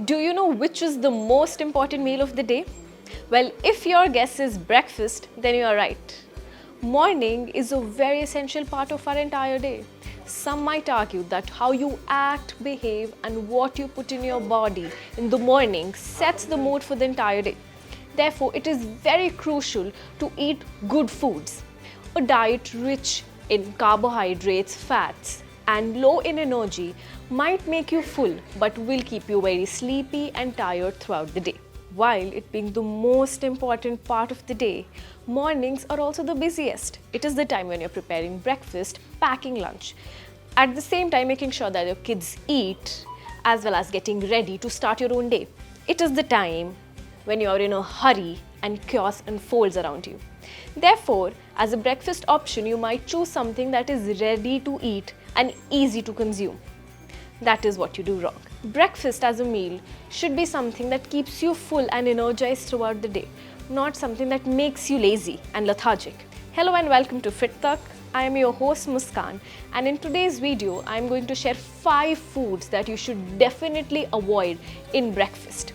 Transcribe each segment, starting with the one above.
Do you know which is the most important meal of the day? Well, if your guess is breakfast, then you are right. Morning is a very essential part of our entire day. Some might argue that how you act, behave, and what you put in your body in the morning sets the mood for the entire day. Therefore, it is very crucial to eat good foods. A diet rich in carbohydrates, fats, and low in energy might make you full but will keep you very sleepy and tired throughout the day. While it being the most important part of the day, mornings are also the busiest. It is the time when you're preparing breakfast, packing lunch, at the same time making sure that your kids eat, as well as getting ready to start your own day. It is the time when you're in a hurry and chaos unfolds around you. Therefore, as a breakfast option, you might choose something that is ready to eat and easy to consume. That is what you do wrong. Breakfast as a meal should be something that keeps you full and energized throughout the day, not something that makes you lazy and lethargic. Hello and welcome to Fit Tak. I am your host Muskan, and in today's video I am going to share 5 foods that you should definitely avoid in breakfast.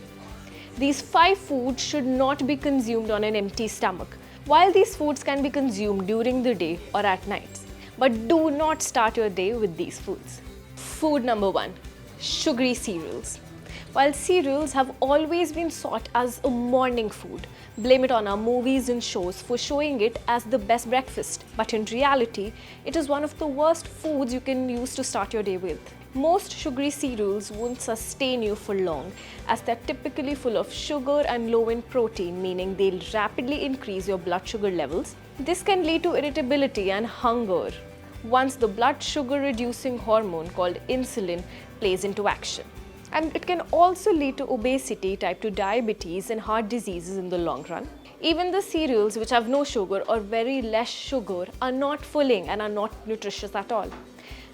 These 5 foods should not be consumed on an empty stomach. While these foods can be consumed during the day or at nights, but do not start your day with these foods. Food number 1, sugary cereals. While cereals have always been sought as a morning food, blame it on our movies and shows for showing it as the best breakfast. But in reality, it is one of the worst foods you can use to start your day with. Most sugary cereals won't sustain you for long, as they're typically full of sugar and low in protein, meaning they'll rapidly increase your blood sugar levels. This can lead to irritability and hunger once the blood sugar reducing hormone called insulin plays into action. And it can also lead to obesity, type 2 diabetes, and heart diseases in the long run. Even the cereals which have no sugar or very less sugar are not filling and are not nutritious at all.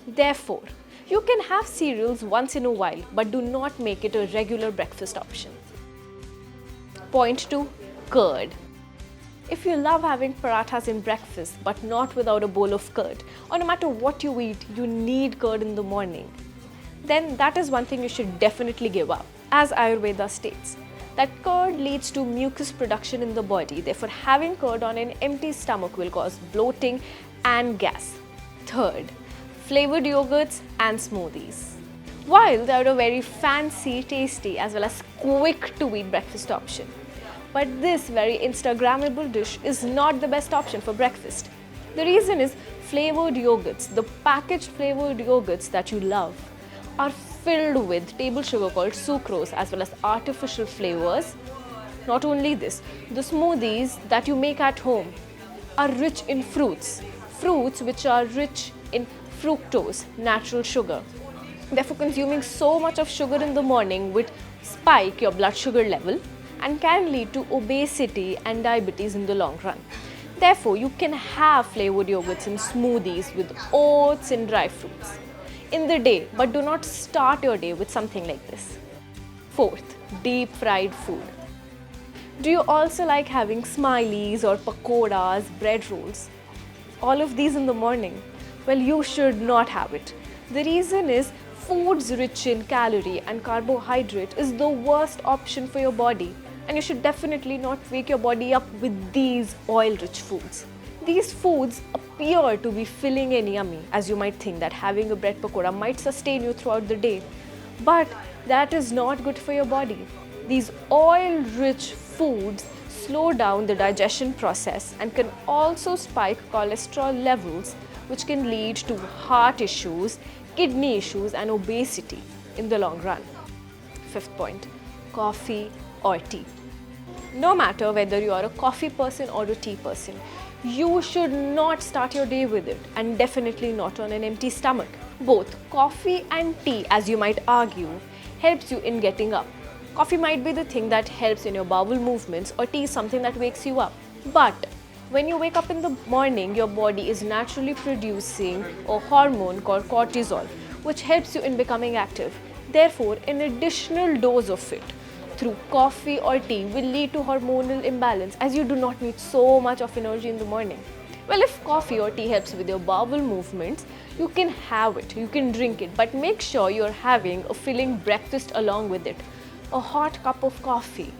Therefore, you can have cereals once in a while, but do not make it a regular breakfast option. Point 2, curd. If you love having parathas in breakfast, but not without a bowl of curd, or no matter what you eat, you need curd in the morning, then that is one thing you should definitely give up. As Ayurveda states, that curd leads to mucus production in the body. Therefore, having curd on an empty stomach will cause bloating and gas. Third, flavored yogurts and smoothies. While they are a very fancy, tasty, as well as quick to eat breakfast option, but this very Instagrammable dish is not the best option for breakfast. The reason is flavored yogurts, the packaged flavored yogurts that you love, are filled with table sugar called sucrose as well as artificial flavors. Not only this, the smoothies that you make at home are rich in fruits which are rich in fructose, natural sugar. Therefore, consuming so much of sugar in the morning would spike your blood sugar level and can lead to obesity and diabetes in the long run. Therefore, you can have flavored yogurts and smoothies with oats and dry fruits in the day, but do not start your day with something like this. Fourth, deep fried food. Do you also like having smileys or pakoras, bread rolls? All of these in the morning? Well, you should not have it. The reason is foods rich in calorie and carbohydrate is the worst option for your body, and you should definitely not wake your body up with these oil-rich foods. These foods appear to be filling and yummy, as you might think that having a bread pakora might sustain you throughout the day, but that is not good for your body. These oil-rich foods slow down the digestion process and can also spike cholesterol levels, which can lead to heart issues, kidney issues, and obesity in the long run. Fifth point, coffee or tea. No matter whether you are a coffee person or a tea person, you should not start your day with it, and definitely not on an empty stomach. Both coffee and tea, as you might argue, helps you in getting up. Coffee might be the thing that helps in your bowel movements, or tea is something that wakes you up. But when you wake up in the morning, your body is naturally producing a hormone called cortisol, which helps you in becoming active. Therefore, an additional dose of it through coffee or tea will lead to hormonal imbalance, as you do not need so much of energy in the morning. Well, if coffee or tea helps with your bowel movements, you can have it, you can drink it, but make sure you're having a filling breakfast along with it. A hot cup of coffee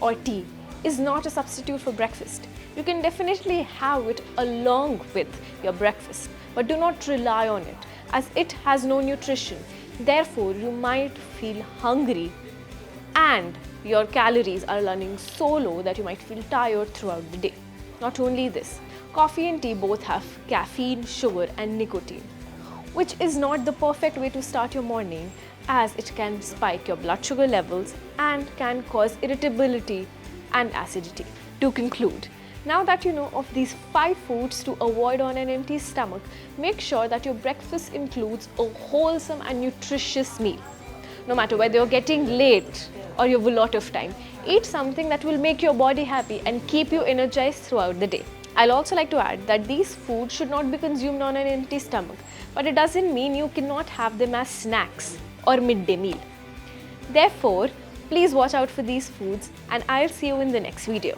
or tea is not a substitute for breakfast. You can definitely have it along with your breakfast, but do not rely on it as it has no nutrition. Therefore, you might feel hungry and your calories are running so low that you might feel tired throughout the day. Not only this, coffee and tea both have caffeine, sugar and nicotine, which is not the perfect way to start your morning as it can spike your blood sugar levels and can cause irritability and acidity. To conclude, now that you know of these 5 foods to avoid on an empty stomach, make sure that your breakfast includes a wholesome and nutritious meal. No matter whether you're getting late or you have a lot of time, eat something that will make your body happy and keep you energized throughout the day. I'll also like to add that these foods should not be consumed on an empty stomach, but it doesn't mean you cannot have them as snacks or midday meal. Therefore, please watch out for these foods and I'll see you in the next video.